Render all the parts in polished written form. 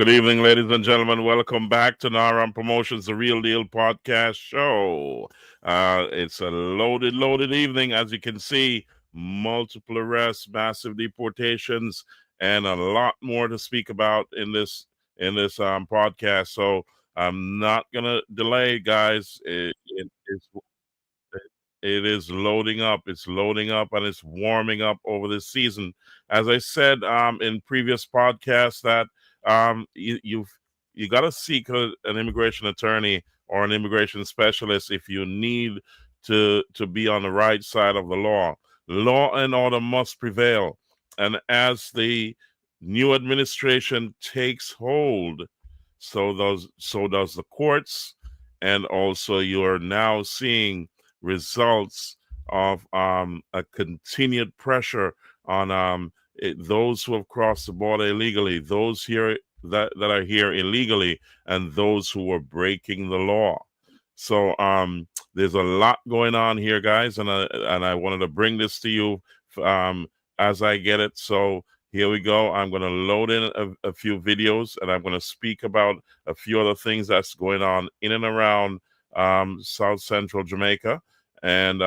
Good evening, ladies and gentlemen. Welcome back to Naram Promotions, the Real Deal podcast show. It's a loaded evening, as you can see. Multiple arrests, massive deportations, and a lot more to speak about in this podcast. So I'm not gonna delay, guys. It is loading up. It's loading up and it's warming up over this season. As I said in previous podcasts, that you got to seek an immigration attorney or an immigration specialist if you need to be on the right side of the law. Law and order must prevail, and as the new administration takes hold, so does the courts, and also you are now seeing results of a continued pressure on those who have crossed the border illegally, those here that are here illegally, and those who are breaking the law. So there's a lot going on here, guys, and I wanted to bring this to you um, as I get it. So here we go. I'm going to load in a few videos, and I'm going to speak about a few other things that's going on in and around South Central Jamaica. And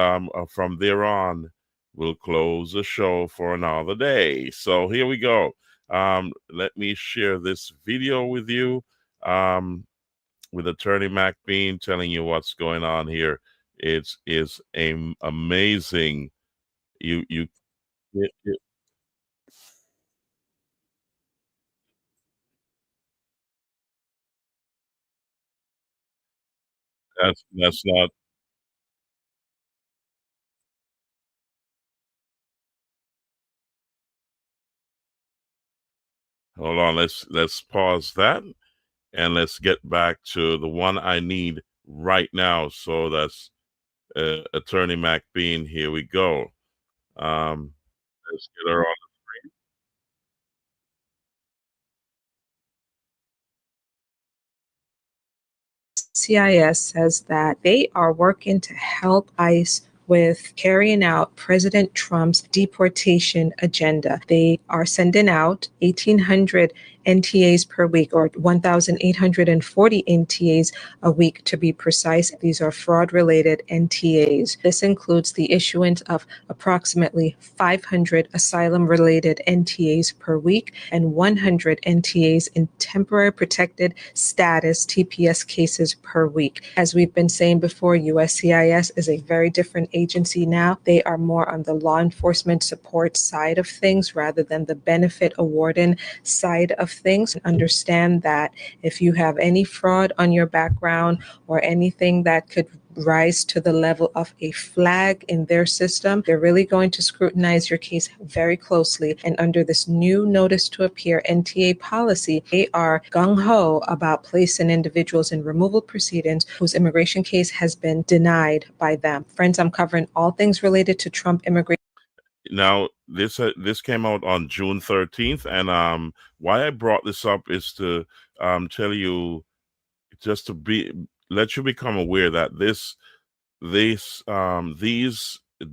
from there on, we'll close the show for another day. So here we go. Let me share this video with you, with Attorney Mac Bean telling you what's going on here. It is amazing. You it- that's not. Hold on. Let's pause that and let's get back to the one I need right now. So that's Attorney Mac Bean. Here we go. Um, let's get her on. CIS says that they are working to help ICE with carrying out President Trump's deportation agenda. They are sending out 1,800 NTAs per week, or 1,840 NTAs a week to be precise. These are fraud related NTAs. This includes the issuance of approximately 500 asylum related NTAs per week and 100 NTAs in temporary protected status TPS cases per week. As we've been saying before, USCIS is a very different agency now. They are more on the law enforcement support side of things rather than the benefit awarding side of things. Understand that if you have any fraud on your background or anything that could rise to the level of a flag in their system, they're really going to scrutinize your case very closely. And under this new notice to appear NTA policy, they are gung ho about placing individuals in removal proceedings whose immigration case has been denied by them. Friends, I'm covering all things related to Trump immigration. Now this came out on June 13th, and why I brought this up is to tell you, just to be let you become aware that these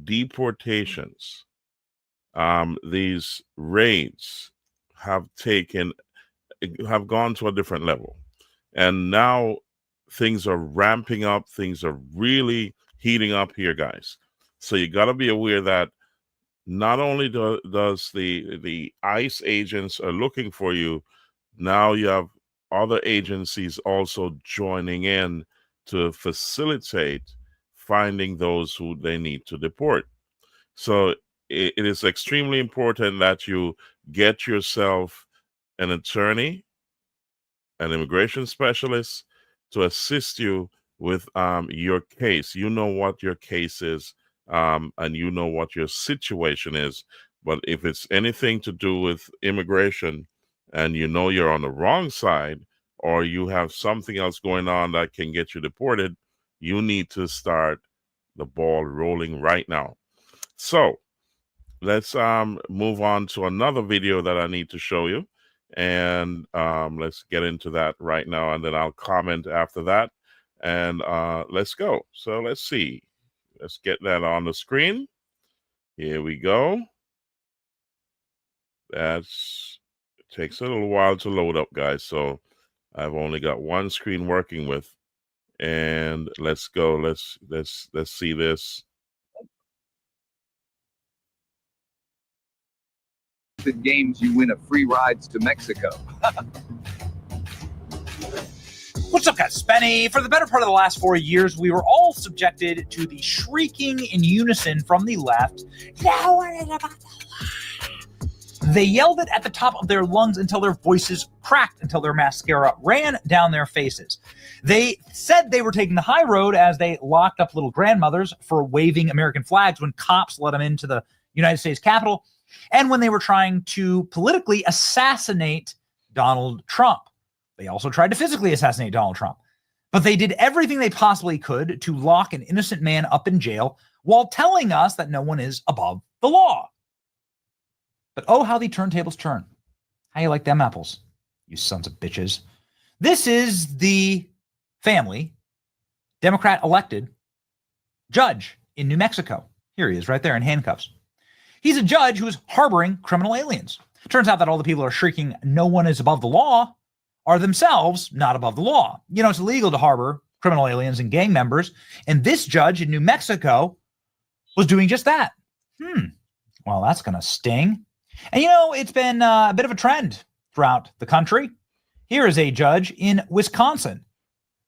deportations, these raids have taken have gone to a different level, and now things are ramping up. Things are really heating up here, guys. So you got to be aware that not only does the ICE agents are looking for you, now you have other agencies also joining in to facilitate finding those who they need to deport. So it is extremely important that you get yourself an attorney, an immigration specialist, to assist you with your case. You know what your case is, and you know what your situation is. But if it's anything to do with immigration and you know you're on the wrong side, or you have something else going on that can get you deported, you need to start the ball rolling right now. So let's move on to another video that I need to show you, and let's get into that right now, and then I'll comment after that, and let's go. So let's see, let's get that on the screen. Here we go. That's takes a little while to load up, guys. So I've only got one screen working with, and let's go. Let's see this. The games, you win a free rides to Mexico. What's up, guys? Benny. For the better part of the last 4 years, we were all subjected to the shrieking in unison from the left. No one is about to lie. They yelled it at the top of their lungs until their voices cracked, until their mascara ran down their faces. They said they were taking the high road as they locked up little grandmothers for waving American flags when cops let them into the United States Capitol, and when they were trying to politically assassinate Donald Trump. They also tried to physically assassinate Donald Trump. But they did everything they possibly could to lock an innocent man up in jail while telling us that no one is above the law. But oh, how the turntables turn. How you like them apples, you sons of bitches. This is the family, Democrat-elected judge in New Mexico. Here he is right there in handcuffs. He's a judge who is harboring criminal aliens. Turns out that all the people who are shrieking, no one is above the law, are themselves not above the law. You know, it's illegal to harbor criminal aliens and gang members. And this judge in New Mexico was doing just that. Well, that's going to sting. And, you know, it's been a bit of a trend throughout the country. Here is a judge in Wisconsin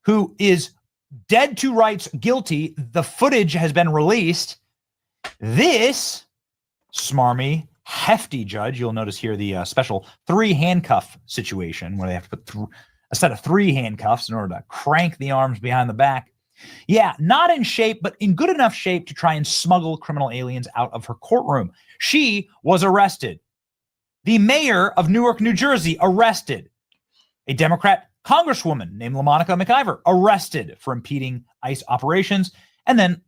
who is dead to rights guilty. The footage has been released. This smarmy, hefty judge, you'll notice here the special 3 handcuff situation where they have to put a set of 3 handcuffs in order to crank the arms behind the back. Yeah, not in shape, but in good enough shape to try and smuggle criminal aliens out of her courtroom. She was arrested. The mayor of Newark, New Jersey, arrested. A Democrat congresswoman named LaMonica McIver, arrested for impeding ICE operations. And then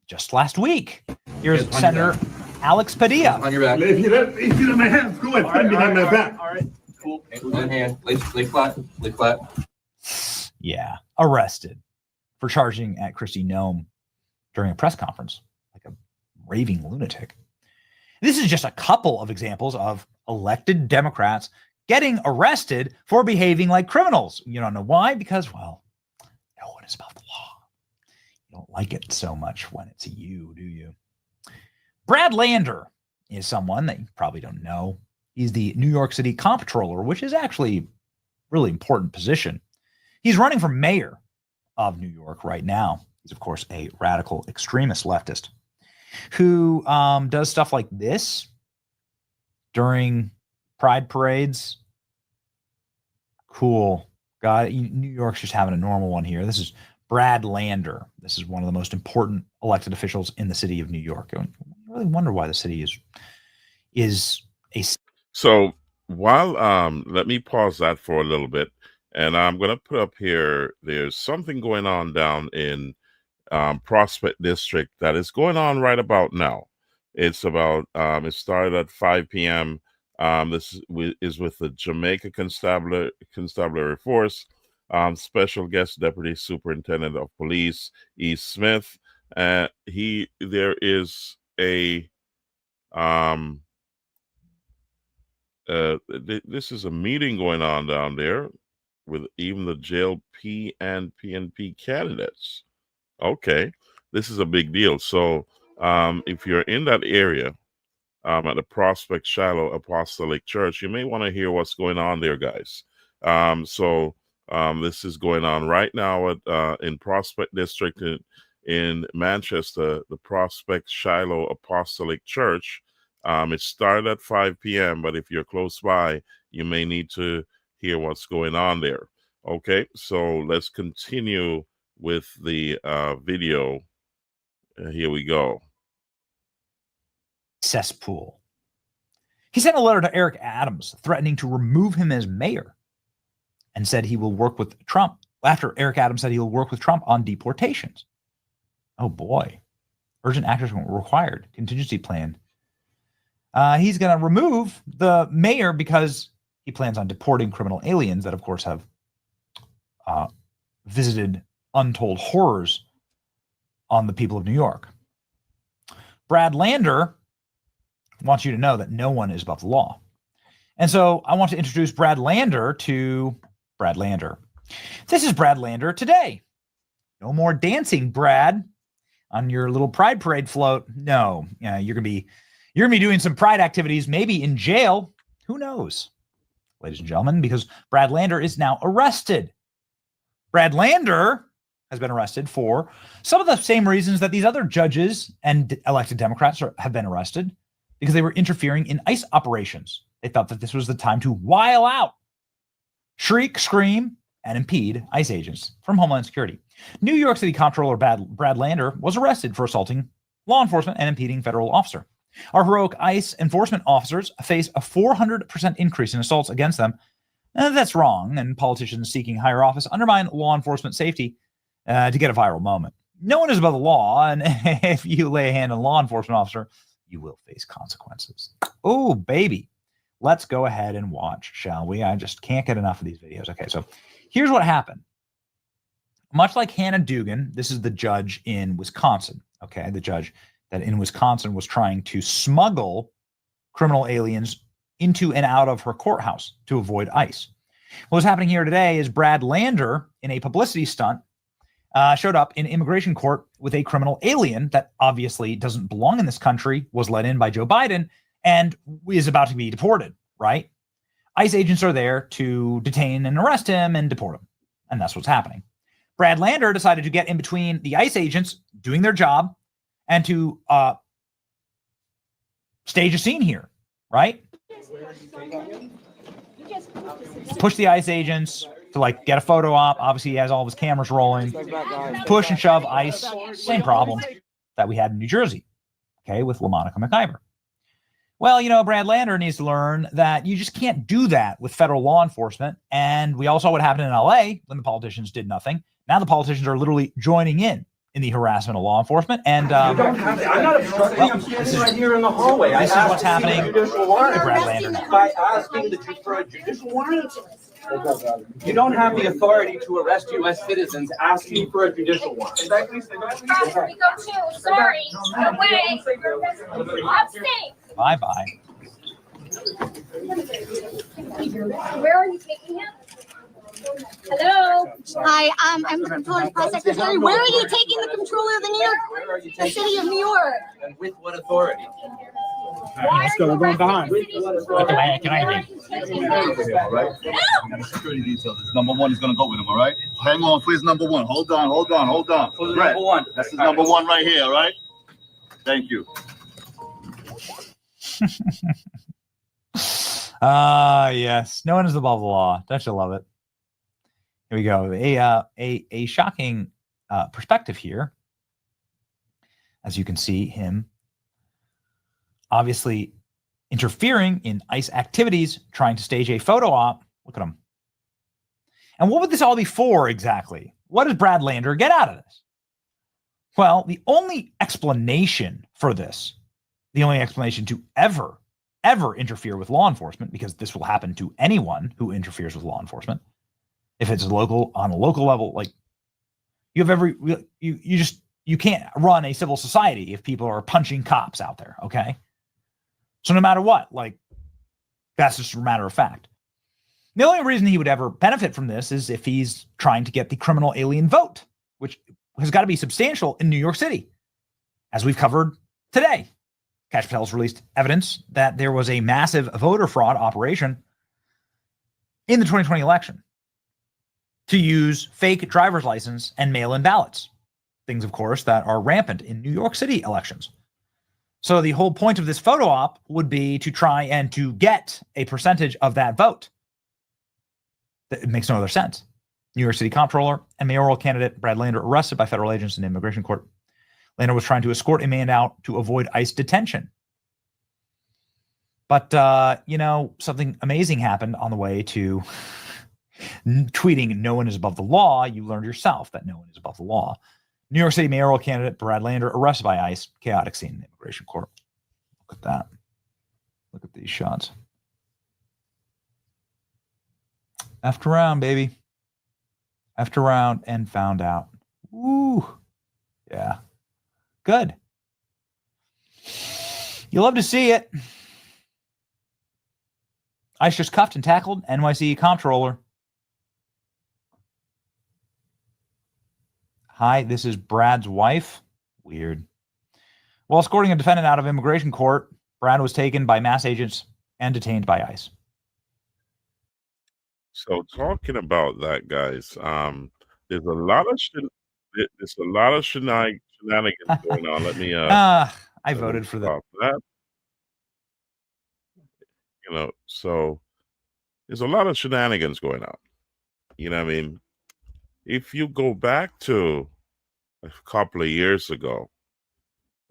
just last week, here's Senator Alex Padilla. On your back. If you don't my hands, go ahead, put behind my back. All right, cool. One hand, lay flat, lay flat. Yeah, arrested for charging at Kristi Noem during a press conference like a raving lunatic. This is just a couple of examples of elected Democrats getting arrested for behaving like criminals. You don't know why? Because, well, no one is above the law. You don't like it so much when it's you, do you? Brad Lander is someone that you probably don't know. He's the New York City comptroller, which is actually a really important position. He's running for mayor of New York right now. He's, of course, a radical extremist leftist who does stuff like this during pride parades. Cool. God, New York's just having a normal one here. This is Brad Lander. This is one of the most important elected officials in the city of New York. I really wonder why the city is a. So while let me pause that for a little bit, and I'm going to put up here. There's something going on down in Prospect District that is going on right about now. It's about it started at 5 p.m. This is with the Jamaica Constabulary Force. Special guest Deputy Superintendent of Police E. Smith. There is a this is a meeting going on down there with even the jail P and PNP candidates. Okay, this is a big deal. So if you're in that area at the Prospect Shiloh Apostolic Church, you may want to hear what's going on there, guys. This is going on right now at in Prospect District in Manchester, the Prospect Shiloh Apostolic Church. It started at 5 p.m., but if you're close by, you may need to hear what's going on there. Okay, so let's continue with the video. Here we go. Cesspool. He sent a letter to Eric Adams threatening to remove him as mayor and said he will work with Trump after Eric Adams said he will work with Trump on deportations. Oh boy. Urgent action required. Contingency plan. He's going to remove the mayor because he plans on deporting criminal aliens that, of course, have visited untold horrors on the people of New York. Brad Lander wants you to know that no one is above the law. And so I want to introduce Brad Lander to Brad Lander. This is Brad Lander today. No more dancing, Brad, on your little pride parade float. No, you're gonna be doing some pride activities, maybe in jail. Who knows, ladies and gentlemen, because Brad Lander is now arrested. Brad Lander has been arrested for some of the same reasons that these other judges and elected Democrats have been arrested, because they were interfering in ICE operations. They thought that this was the time to while out, shriek, scream, and impede ICE agents from Homeland Security. New York City Comptroller Brad Lander was arrested for assaulting law enforcement and impeding federal officer. Our heroic ICE enforcement officers face a 400% increase in assaults against them. That's wrong, and politicians seeking higher office undermine law enforcement safety to get a viral moment. No one is above the law, and if you lay a hand on a law enforcement officer, you will face consequences. Oh, baby. Let's go ahead and watch, shall we? I just can't get enough of these videos. Okay, so here's what happened. Much like Hannah Dugan, this is the judge in Wisconsin, okay? The judge that in Wisconsin was trying to smuggle criminal aliens into and out of her courthouse to avoid ICE. What's happening here today is Brad Lander, in a publicity stunt, showed up in immigration court with a criminal alien that obviously doesn't belong in this country, was let in by Joe Biden, and is about to be deported, right? ICE agents are there to detain and arrest him and deport him. And that's what's happening. Brad Lander decided to get in between the ICE agents doing their job and to stage a scene here, right? Push the ICE agents to get a photo op. Obviously, he has all of his cameras rolling. Push and shove ICE. Same problem that we had in New Jersey, okay, with LaMonica McIver. Well, Brad Lander needs to learn that you just can't do that with federal law enforcement. And we all saw what happened in LA when the politicians did nothing. Now the politicians are literally joining in the harassment of law enforcement. And I'm not obstructing. I'm standing right here in the hallway. This is what's happening to Brad Lander now. By asking for a judicial warrant. You don't have the authority to arrest U.S. citizens asking for a judicial warrant. Sorry. No way. I'm staying. Bye-bye. Where are you taking him? Hello. Hi, I'm the Controller's Press Secretary. Where are you taking the Controller of the New York, the City of New York? And with what authority? Let's go. We're going behind. Security details. Number one is gonna go with him, all right? Hang on, please. Number one. Hold on. Brett, Number one. this is number one right here, all right? Thank you. Yes. No one is above the law. Don't you love it? Here we go. A shocking perspective here. As you can see him obviously interfering in ICE activities, trying to stage a photo op. Look at him. And what would this all be for exactly? What does Brad Lander get out of this? Well, the only explanation for this, the only explanation to ever interfere with law enforcement, because this will happen to anyone who interferes with law enforcement, if it's on a local level, you have you can't run a civil society if people are punching cops out there, okay? So no matter what, that's just a matter of fact. The only reason he would ever benefit from this is if he's trying to get the criminal alien vote, which has got to be substantial in New York City, as we've covered today. Kash Patel's released evidence that there was a massive voter fraud operation in the 2020 election to use fake driver's license and mail-in ballots. Things, of course, that are rampant in New York City elections. So the whole point of this photo op would be to try and to get a percentage of that vote. It makes no other sense. New York City Comptroller and mayoral candidate Brad Lander arrested by federal agents in the immigration court. Lander was trying to escort a man out to avoid ICE detention. But, something amazing happened on the way to tweeting "no one is above the law." You learned yourself that no one is above the law. New York City mayoral candidate Brad Lander arrested by ICE. Chaotic scene in the immigration court. Look at that. Look at these shots. Effed around, baby. Effed around and found out. Ooh. Yeah. Good. You love to see it. ICE just cuffed and tackled NYC comptroller. Hi, this is Brad's wife. Weird. While escorting a defendant out of immigration court, Brad was taken by mass agents and detained by ICE. So talking about that, guys, there's a lot of shenanigans going on. Let me I voted for that. stop that. So there's a lot of shenanigans going on. You know what I mean? If you go back to a couple of years ago,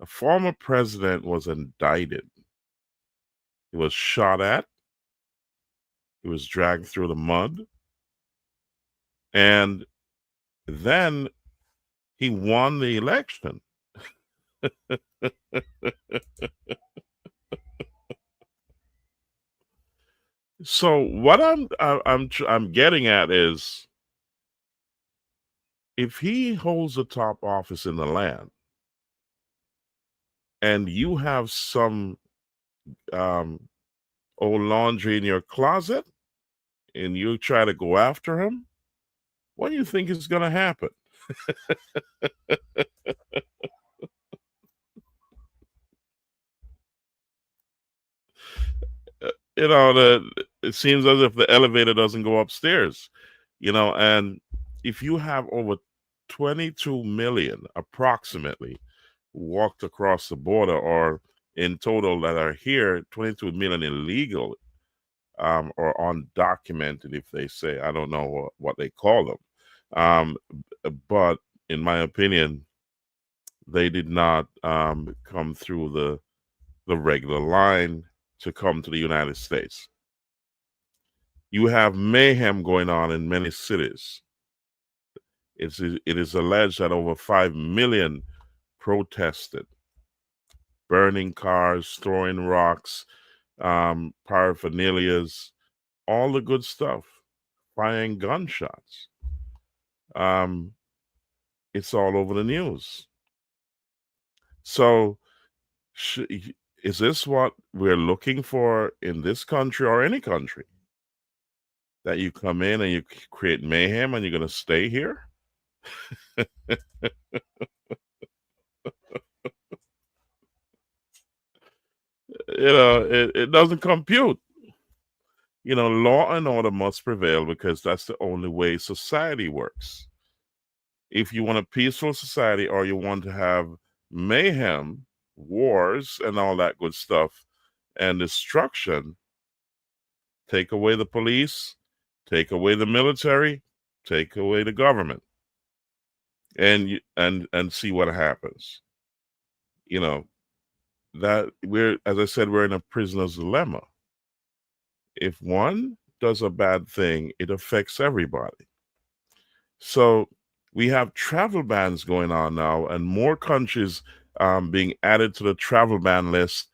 a former president was indicted. He was shot at. He was dragged through the mud. And then he won the election. So what I'm getting at is, if he holds the top office in the land, and you have some old laundry in your closet, and you try to go after him, what do you think is going to happen? It seems as if the elevator doesn't go upstairs, and if you have over 22 million approximately walked across the border, or in total that are here, 22 million illegal, or undocumented, if they say, I don't know what they call them. But in my opinion, they did not come through the regular line to come to the United States. You have mayhem going on in many cities. It is alleged that over 5 million protested, burning cars, throwing rocks, paraphernalias, all the good stuff, firing gunshots. It's all over the news. So is this what we're looking for in this country or any country? That you come in and you create mayhem and you're going to stay here? It doesn't compute. Law and order must prevail, because that's the only way society works. If you want a peaceful society, or you want to have mayhem, wars, and all that good stuff, and destruction, take away the police, take away the military, take away the government, and see what happens. That as I said, we're in a prisoner's dilemma. If one does a bad thing, it affects everybody. So we have travel bans going on now, and more countries being added to the travel ban list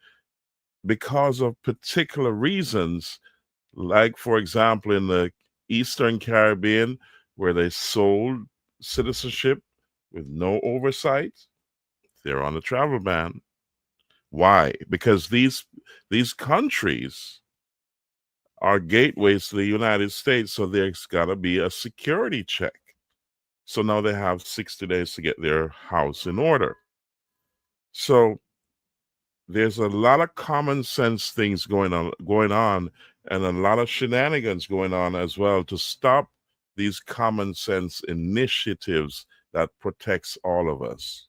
because of particular reasons, like, for example, in the Eastern Caribbean, where they sold citizenship with no oversight. They're on the travel ban. Why? Because these countries are gateways to the United States, so there's got to be a security check. So now they have 60 days to get their house in order. So there's a lot of common sense things going on, and a lot of shenanigans going on as well, to stop these common sense initiatives that protects all of us.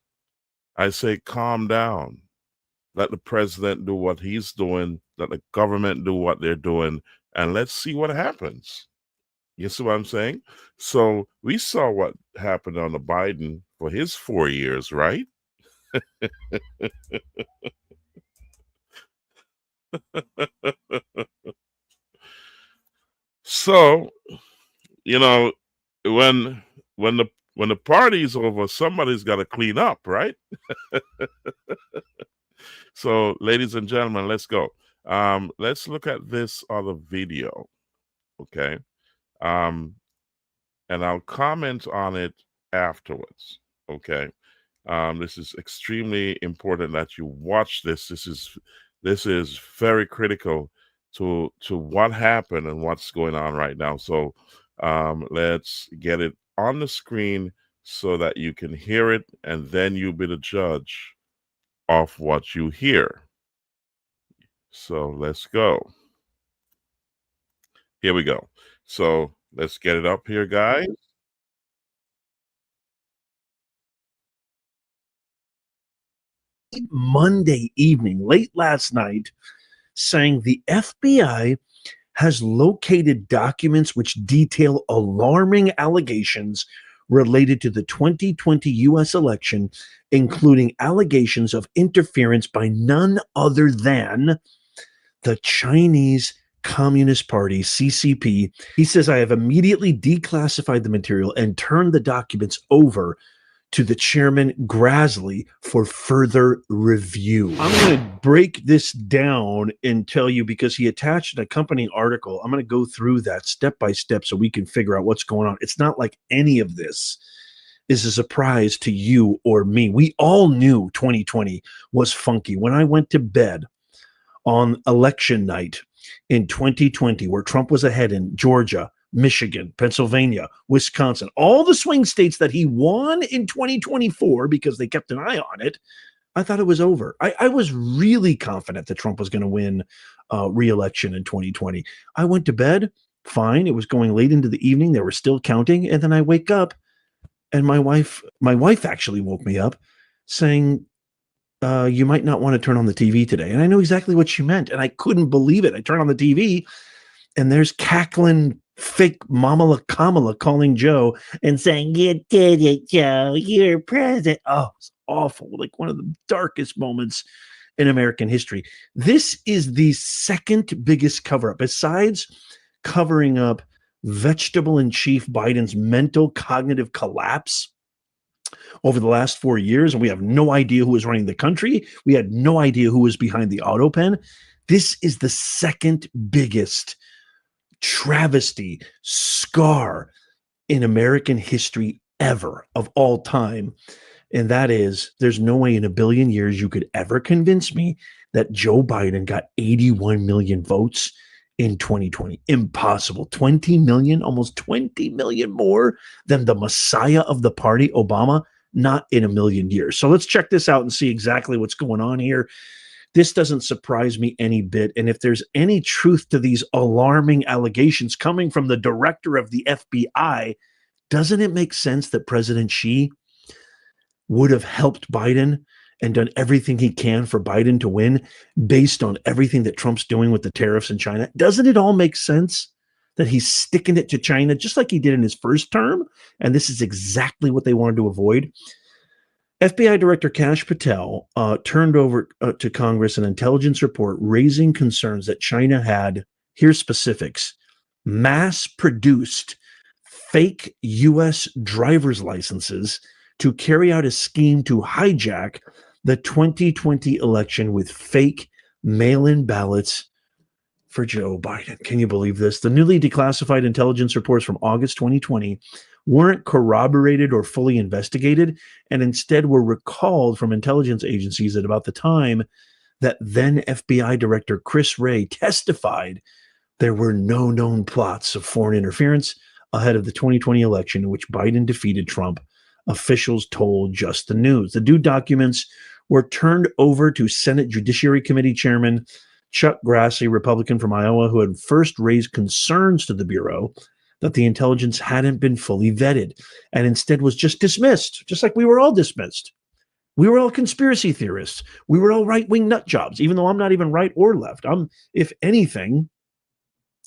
I say, calm down. Let the president do what he's doing. Let the government do what they're doing. And let's see what happens. You see what I'm saying? So we saw what happened on the Biden for his 4 years, right? So, when the party's over, somebody's got to clean up, right? So, ladies and gentlemen, let's go. Let's look at this other video, okay? And I'll comment on it afterwards, okay? This is extremely important that you watch this. This is very critical to what happened and what's going on right now. So let's get it on the screen so that you can hear it, and then you'll be the judge of what you hear. So let's go. Here we go. So let's get it up here, guys. Monday evening, late last night, saying the FBI has located documents which detail alarming allegations related to the 2020 U.S. election, including allegations of interference by none other than the Chinese Communist Party, CCP. He says, I have immediately declassified the material and turned the documents over to the chairman Grassley for further review. I'm going to break this down and tell you, because he attached an accompanying article. I'm going to go through that step by step so we can figure out what's going on. It's not like any of this is a surprise to you or me. We all knew 2020 was funky. When I went to bed on election night in 2020, where Trump was ahead in Georgia, Michigan, Pennsylvania, Wisconsin, all the swing states that he won in 2024 because they kept an eye on it, I thought it was over. I was really confident that Trump was going to win re-election in 2020. I went to bed, fine. It was going late into the evening. They were still counting. And then I wake up and my wife actually woke me up saying, you might not want to turn on the TV today. And I knew exactly what she meant. And I couldn't believe it. I turned on the TV and there's cackling fake Kamala calling Joe and saying, you did it, Joe. You're president. Oh, it's awful. Like one of the darkest moments in American history. This is the second biggest cover-up. Besides covering up vegetable in chief Biden's mental cognitive collapse over the last 4 years, and we have no idea who was running the country. We had no idea who was behind the auto pen. This is the second biggest travesty, scar in American history ever, of all time. And that is, there's no way in a billion years you could ever convince me that Joe Biden got 81 million votes in 2020. Impossible. 20 million, almost 20 million more than the messiah of the party, Obama. Not in a million years. So let's check this out and see exactly what's going on here. This doesn't surprise me any bit. And if there's any truth to these alarming allegations coming from the director of the FBI, doesn't it make sense that President Xi would have helped Biden and done everything he can for Biden to win based on everything that Trump's doing with the tariffs in China? Doesn't it all make sense that he's sticking it to China just like he did in his first term? And this is exactly what they wanted to avoid. FBI Director Kash Patel turned over to Congress an intelligence report raising concerns that China had, here's specifics, mass-produced fake U.S. driver's licenses to carry out a scheme to hijack the 2020 election with fake mail-in ballots for Joe Biden. Can you believe this? The newly declassified intelligence reports from August 2020 weren't corroborated or fully investigated, and instead were recalled from intelligence agencies at about the time that then FBI Director Chris Wray testified there were no known plots of foreign interference ahead of the 2020 election in which Biden defeated Trump, officials told Just the News. The due documents were turned over to Senate Judiciary Committee Chairman Chuck Grassley, Republican from Iowa, who had first raised concerns to the Bureau that the intelligence hadn't been fully vetted and instead was just dismissed, just like we were all dismissed. We were all conspiracy theorists. We were all right-wing nut jobs, even though I'm not even right or left. I'm, if anything,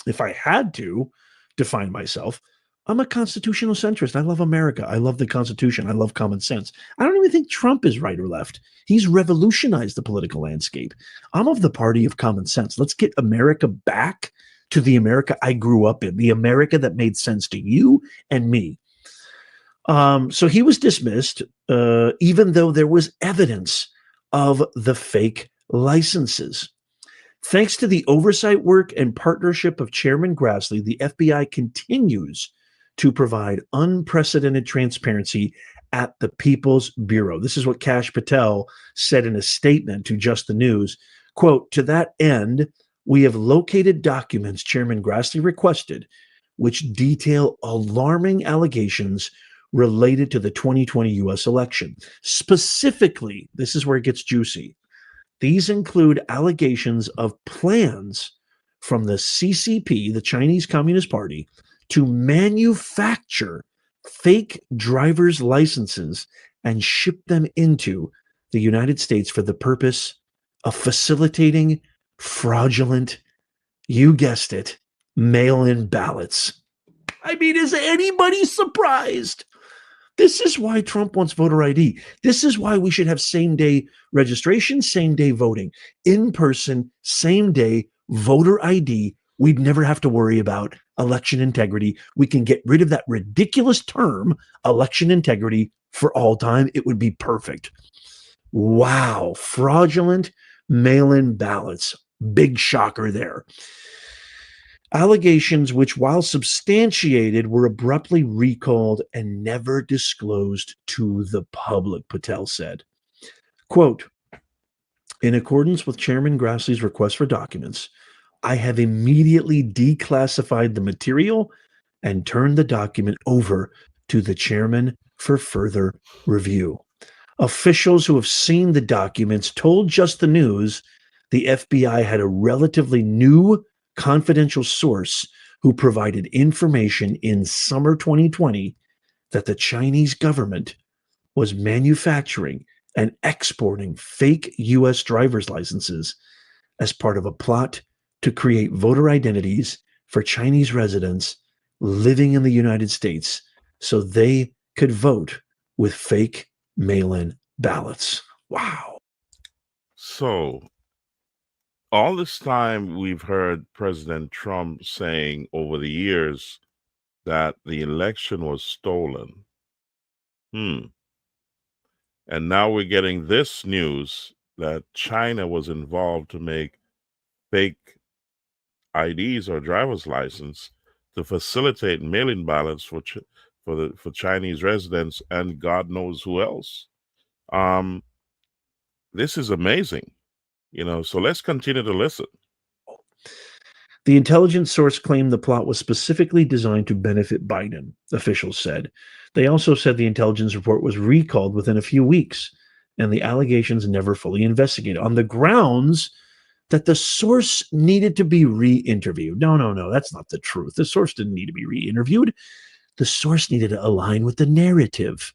if I had to define myself, I'm a constitutional centrist. I love America. I love the Constitution. I love common sense. I don't even think Trump is right or left. He's revolutionized the political landscape. I'm of the party of common sense. Let's get America back to the America I grew up in, the America that made sense to you and me. So he was dismissed, even though there was evidence of the fake licenses. Thanks to the oversight work and partnership of Chairman Grassley, the FBI continues to provide unprecedented transparency at the People's Bureau. This is what Kash Patel said in a statement to Just the News. Quote, to that end, We have located documents Chairman Grassley requested which detail alarming allegations related to the 2020 U.S. election. Specifically, this is where it gets juicy. These include allegations of plans from the CCP, the Chinese Communist Party, to manufacture fake driver's licenses and ship them into the United States for the purpose of facilitating fraudulent, you guessed it, mail-in ballots. I mean, is anybody surprised? This is why Trump wants voter ID. This is why we should have same-day registration, same-day voting, in-person, same-day voter ID. We'd never have to worry about election integrity. We can get rid of that ridiculous term, election integrity, for all time. It would be perfect. Wow. Fraudulent mail-in ballots. Big shocker there. Allegations which, while substantiated, were abruptly recalled and never disclosed to the public, Patel said. Quote, in accordance with Chairman Grassley's request for documents, I have immediately declassified the material and turned the document over to the chairman for further review. Officials who have seen the documents told Just the News the FBI had a relatively new confidential source who provided information in summer 2020 that the Chinese government was manufacturing and exporting fake U.S. driver's licenses as part of a plot to create voter identities for Chinese residents living in the United States so they could vote with fake mail-in ballots. Wow. So, all this time we've heard President Trump saying over the years that the election was stolen. And now we're getting this news that China was involved to make fake IDs or driver's license to facilitate mail-in ballots for Chinese residents and God knows who else. This is amazing, so let's continue to listen. The intelligence source claimed the plot was specifically designed to benefit Biden, officials said. They also said the intelligence report was recalled within a few weeks and the allegations never fully investigated on the grounds that the source needed to be re-interviewed. No, that's not the truth. The source didn't need to be re-interviewed. The source needed to align with the narrative.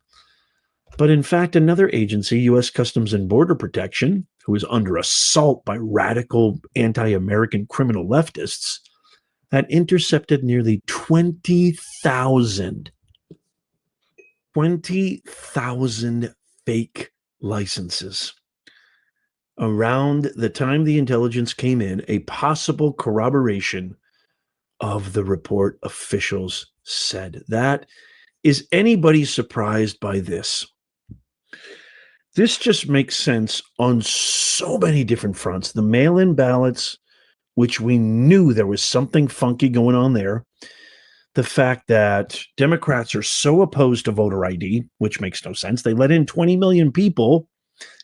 But in fact, another agency, U.S. Customs and Border Protection, who is under assault by radical anti-American criminal leftists, had intercepted nearly 20,000 fake licenses. Around the time the intelligence came in, a possible corroboration of the report, officials said. That is anybody surprised by this? This just makes sense on so many different fronts. The mail-in ballots, which we knew there was something funky going on there. The fact that Democrats are so opposed to voter ID, which makes no sense. They let in 20 million people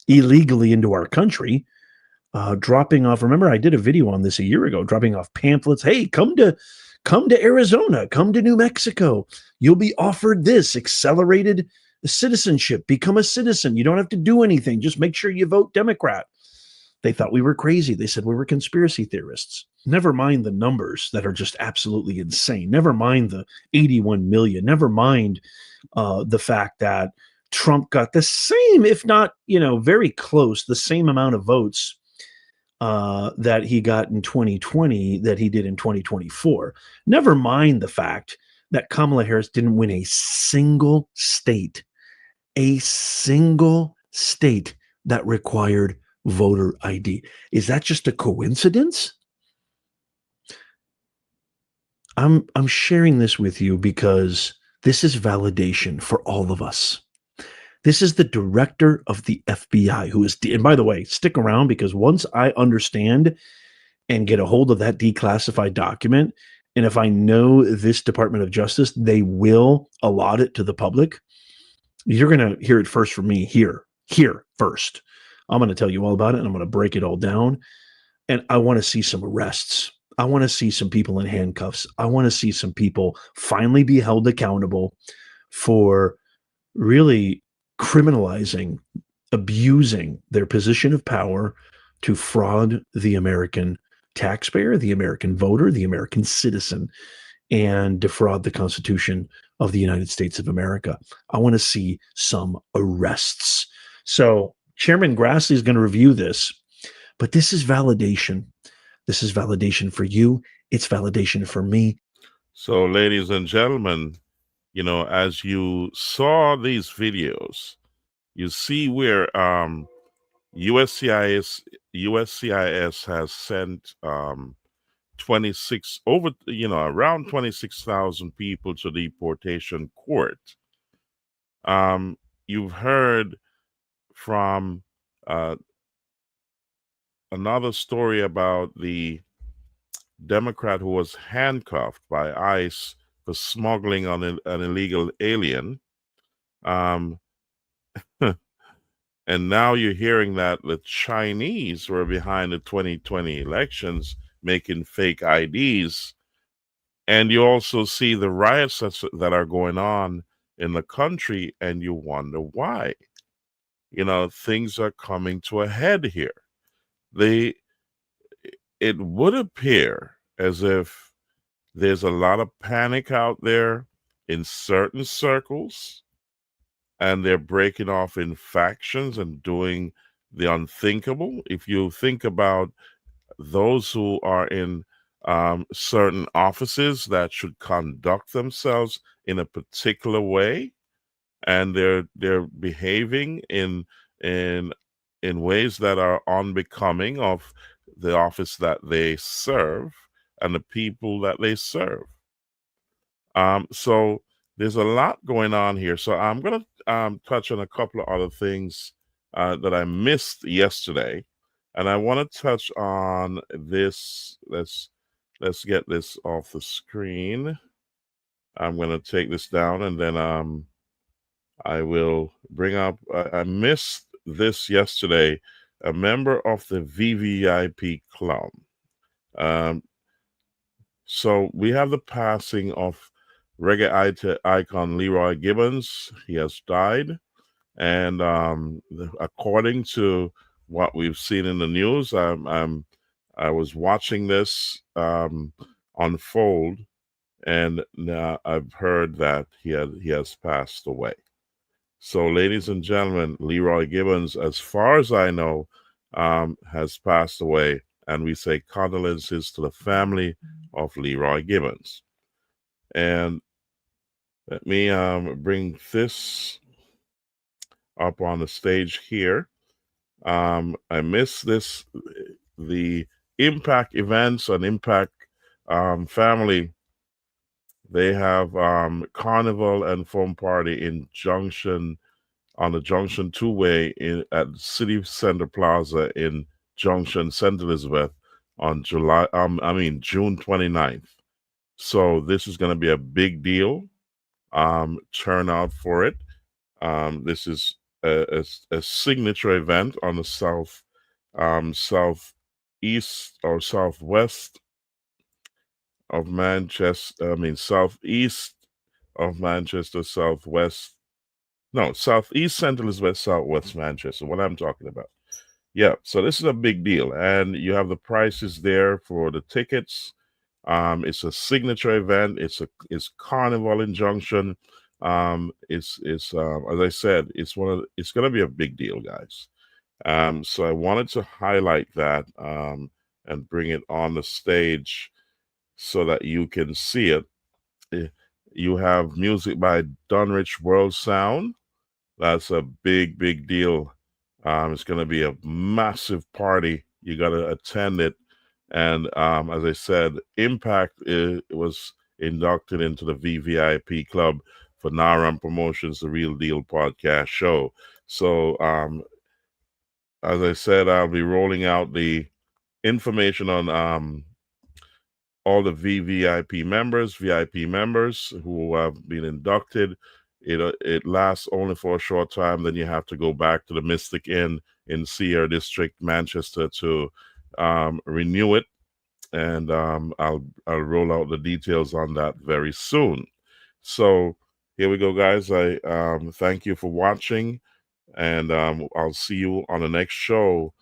illegally into our country, dropping off. Remember, I did a video on this a year ago, dropping off pamphlets. Hey, come to Arizona, come to New Mexico. You'll be offered this accelerated citizenship. Become a citizen. You don't have to do anything. Just make sure you vote Democrat. They thought we were crazy. They said we were conspiracy theorists. Never mind the numbers that are just absolutely insane. Never mind the 81 million. Never mind the fact that Trump got the same, if not, very close, the same amount of votes that he got in 2020 that he did in 2024. Never mind the fact that Kamala Harris didn't win a single state that required voter ID. Is that just a coincidence? I'm sharing this with you because this is validation for all of us. This is the director of the FBI who is, and by the way, stick around because once I understand and get a hold of that declassified document, and if I know this Department of Justice, they will allot it to the public. You're going to hear it first from me here first. I'm going to tell you all about it and I'm going to break it all down. And I want to see some arrests. I want to see some people in handcuffs. I want to see some people finally be held accountable for really criminalizing, abusing their position of power to fraud the American taxpayer, the American voter, the American citizen, and defraud the Constitution of the United States of America. I want to see some arrests. So Chairman Grassley is going to review this, but this is validation. This is validation for you. It's validation for me. So, ladies and gentlemen, as you saw these videos, you see where USCIS has sent 26 over, around 26,000 people to deportation court. You've heard from another story about the Democrat who was handcuffed by ICE for smuggling on an illegal alien. And now you're hearing that the Chinese were behind the 2020 elections making fake IDs. And you also see the riots that are going on in the country, and you wonder why. Things are coming to a head here. It would appear as if there's a lot of panic out there in certain circles, and they're breaking off in factions and doing the unthinkable. If you think about those who are in certain offices that should conduct themselves in a particular way, and they're behaving in ways that are unbecoming of the office that they serve and the people that they serve. So there's a lot going on here. So I'm going to touch on a couple of other things that I missed yesterday, and I want to touch on this. Let's get this off the screen. I'm going to take this down, and then I will bring up. I missed this yesterday. A member of the VVIP club. So we have the passing of reggae icon Leroy Gibbons. He has died, and according to what we've seen in the news, I was watching this unfold, and now I've heard that he has passed away. So, ladies and gentlemen, Leroy Gibbons, as far as I know, has passed away, and we say condolences to the family of Leroy Gibbons. And let me bring this up on the stage here. I missed this, the Impact events and Impact family. They have Carnival and Foam Party in Junction, on the Junction 2-way at City Center Plaza in Junction, St. Elizabeth on June 29th. So this is going to be a big deal. Turn out for it. This is a signature event on the southeast or southwest of Manchester. Southeast of Manchester, southwest. No, southeast St. Elizabeth, southwest Manchester. What I'm talking about. Yeah, so this is a big deal, and you have the prices there for the tickets. It's a signature event. It's Carnival in Junction. It's as I said, it's going to be a big deal, guys. So I wanted to highlight that and bring it on the stage so that you can see it. You have music by Dunrich World Sound. That's a big, big deal. It's going to be a massive party. You got to attend it. And as I said, Impact was inducted into the VVIP club for Naram Promotions, the Real Deal podcast show. So as I said, I'll be rolling out the information on all the VIP members who have been inducted. It lasts only for a short time. Then you have to go back to the Mystic Inn in Sierra District, Manchester, to renew it, and I'll roll out the details on that very soon. So here we go, guys. I thank you for watching, and I'll see you on the next show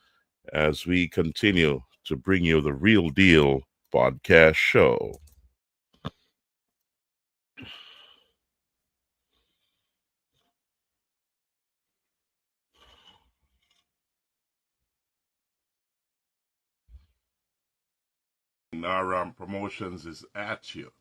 as we continue to bring you the Real Deal podcast show. Naram Promotions is at you.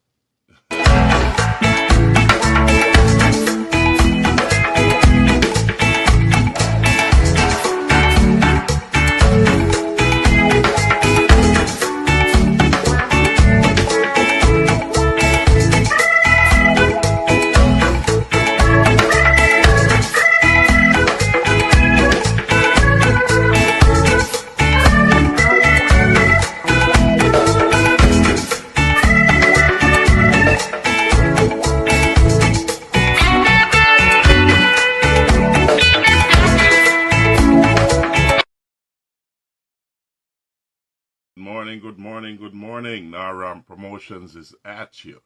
Good morning. Naram Promotions is at you.